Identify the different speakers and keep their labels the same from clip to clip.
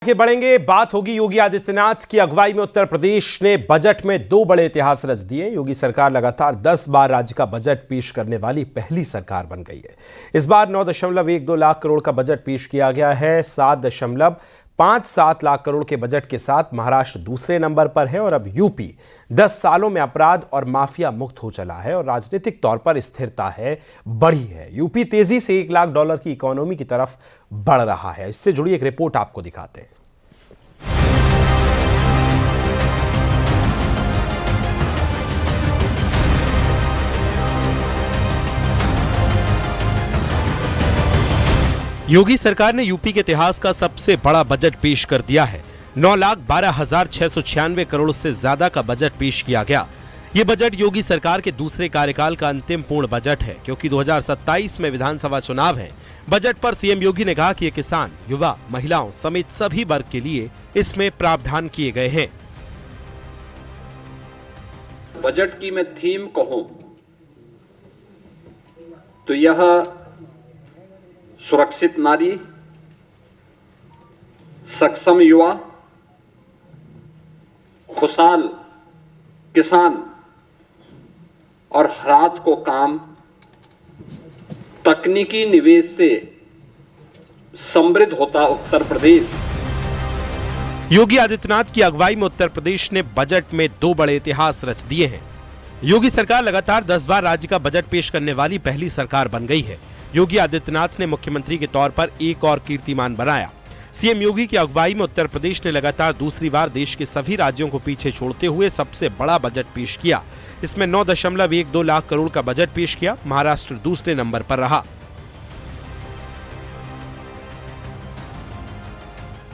Speaker 1: आगे बढ़ेंगे। बात होगी योगी आदित्यनाथ की अगुवाई में उत्तर प्रदेश ने बजट में दो बड़े इतिहास रच दिए। योगी सरकार लगातार 10 बार राज्य का बजट पेश करने वाली पहली सरकार बन गई है। इस बार 9.12 लाख करोड़ का बजट पेश किया गया है। 7.57 लाख करोड़ के बजट के साथ महाराष्ट्र दूसरे नंबर पर है और अब यूपी 10 सालों में अपराध और माफिया मुक्त हो चला है और राजनीतिक तौर पर स्थिरता है, बढ़ी है। यूपी तेजी से $1 लाख की इकोनॉमी की तरफ बढ़ रहा है। इससे जुड़ी एक रिपोर्ट आपको दिखाते हैं। योगी सरकार ने यूपी के इतिहास का सबसे बड़ा बजट पेश कर दिया है। 9,12,696 करोड़ से ज्यादा का बजट पेश किया गया। ये बजट योगी सरकार के दूसरे कार्यकाल का अंतिम पूर्ण बजट है, क्योंकि 2027 में विधानसभा चुनाव है। बजट पर सीएम योगी ने कहा कि ये किसान, युवा, महिलाओं समेत सभी वर्ग के लिए इसमें प्रावधान किए गए हैं।
Speaker 2: बजट की मैं थीम कहूं तो यह सुरक्षित नारी, सक्षम युवा, खुशहाल किसान और रात को काम, तकनीकी निवेश से समृद्ध होता उत्तर प्रदेश।
Speaker 1: योगी आदित्यनाथ की अगुवाई में उत्तर प्रदेश ने बजट में दो बड़े इतिहास रच दिए हैं। योगी सरकार लगातार 10 बार राज्य का बजट पेश करने वाली पहली सरकार बन गई है। योगी आदित्यनाथ ने मुख्यमंत्री के तौर पर एक और कीर्तिमान बनाया। सीएम योगी की अगुवाई में उत्तर प्रदेश ने लगातार दूसरी बार देश के सभी राज्यों को पीछे छोड़ते हुए सबसे बड़ा बजट पेश किया। इसमें 9.12 लाख करोड़ का बजट पेश किया। महाराष्ट्र दूसरे नंबर पर रहा।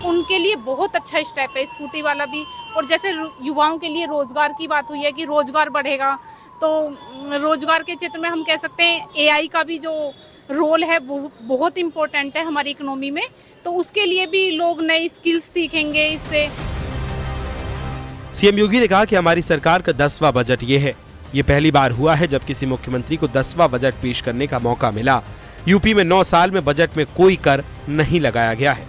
Speaker 3: उनके लिए बहुत अच्छा स्टेप है स्कूटी वाला भी, और जैसे युवाओं के लिए रोजगार की बात हुई है कि रोजगार बढ़ेगा, तो रोजगार के क्षेत्र में हम कह सकते हैं एआई का भी जो रोल है वो बहुत इम्पोर्टेंट है हमारी इकोनॉमी में, तो उसके लिए भी लोग नई स्किल्स सीखेंगे इससे।
Speaker 1: सीएम योगी ने कहा कि हमारी सरकार का 10वां बजट ये है। ये पहली बार हुआ है जब किसी मुख्यमंत्री को 10वां बजट पेश करने का मौका मिला। यूपी में 9 साल में बजट में कोई कर नहीं लगाया गया है।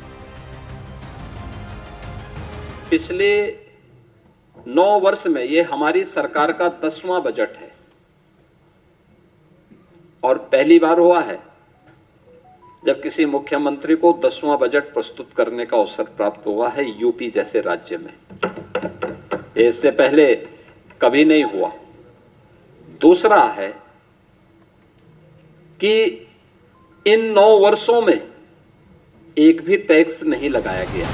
Speaker 2: पिछले 9 वर्ष में ये हमारी सरकार का 10वां बजट है और पहली बार हुआ है जब किसी मुख्यमंत्री को 10वां बजट प्रस्तुत करने का अवसर प्राप्त हुआ है यूपी जैसे राज्य में। इससे पहले कभी नहीं हुआ। दूसरा है कि इन 9 वर्षों में एक भी टैक्स नहीं लगाया गया।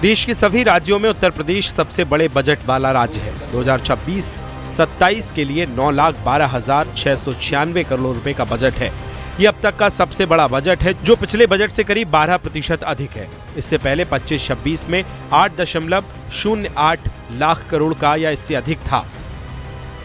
Speaker 1: देश के सभी राज्यों में उत्तर प्रदेश सबसे बड़े बजट वाला राज्य है। 2026-27 के लिए 9,12,696 करोड़ रुपए का बजट है। ये अब तक का सबसे बड़ा बजट है, जो पिछले बजट से करीब 12% अधिक है। इससे पहले 25-26 में 8.08 लाख करोड़ का या इससे अधिक था,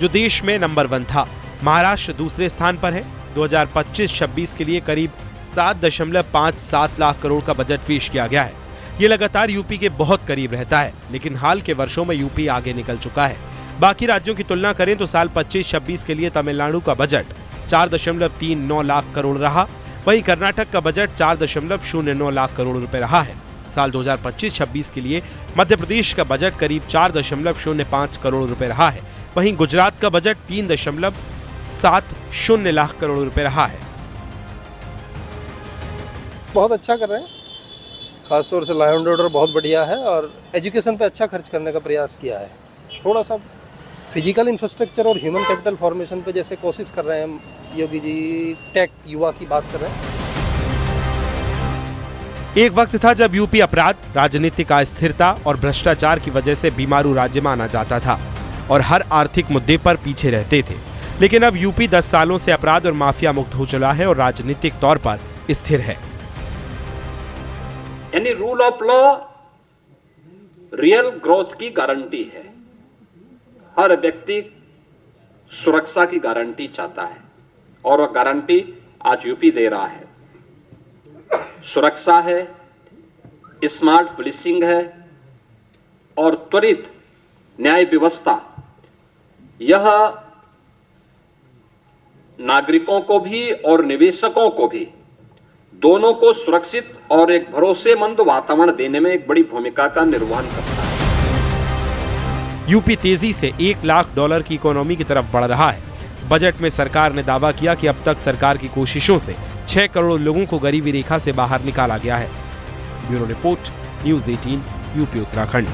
Speaker 1: जो देश में नंबर 1 था। महाराष्ट्र दूसरे स्थान पर है। 2025-26 के लिए करीब 7.57 लाख करोड़ का बजट पेश किया गया है। ये लगातार यूपी के बहुत करीब रहता है, लेकिन हाल के वर्षों में यूपी आगे निकल चुका है। बाकी राज्यों की तुलना करें तो साल 25-26 के लिए तमिलनाडु का बजट 4.39 लाख करोड़ रहा। वहीं कर्नाटक का बजट 4.09 लाख करोड़ रुपए रहा है। साल 2025-26 के लिए मध्य प्रदेश का बजट करीब 4.05 करोड़ रुपए रहा है। वहीं गुजरात का बजट 3.70 लाख करोड़ रुपए रहा है।
Speaker 4: बहुत अच्छा कर रहे हैं, खासतौर से लॉ एंड ऑर्डर बहुत बढ़िया है और एजुकेशन पे अच्छा खर्च करने का प्रयास किया है। थोड़ा सा फिजिकल इंफ्रास्ट्रक्चर और ह्यूमन कैपिटल फॉर्मेशन पे जैसे कोशिश कर रहे हैं योगी जी, टेक युवा की बात कर रहे हैं।
Speaker 1: एक वक्त था जब यूपी अपराध, राजनीतिक अस्थिरता और भ्रष्टाचार की वजह से बीमारू राज्य माना जाता था और हर आर्थिक मुद्दे पर पीछे रहते थे। लेकिन अब यूपी 10 सालों से अपराध और माफिया मुक्त हो चला है और राजनीतिक तौर पर स्थिर है।
Speaker 2: यानी rule of law real growth की गारंटी है। हर व्यक्ति सुरक्षा की गारंटी चाहता है और वह गारंटी आज यूपी दे रहा है। सुरक्षा है, स्मार्ट पुलिसिंग है और त्वरित न्याय व्यवस्था। यह नागरिकों को भी और निवेशकों को भी दोनों को सुरक्षित और एक भरोसेमंद वातावरण देने में एक बड़ी भूमिका का निर्वहन करता है।
Speaker 1: यूपी तेजी से $1 लाख की इकोनॉमी की तरफ बढ़ रहा है। बजट में सरकार ने दावा किया कि अब तक सरकार की कोशिशों से 6 करोड़ लोगों को गरीबी रेखा से बाहर निकाला गया है। Bureau report, news 18, UP Uttarakhand.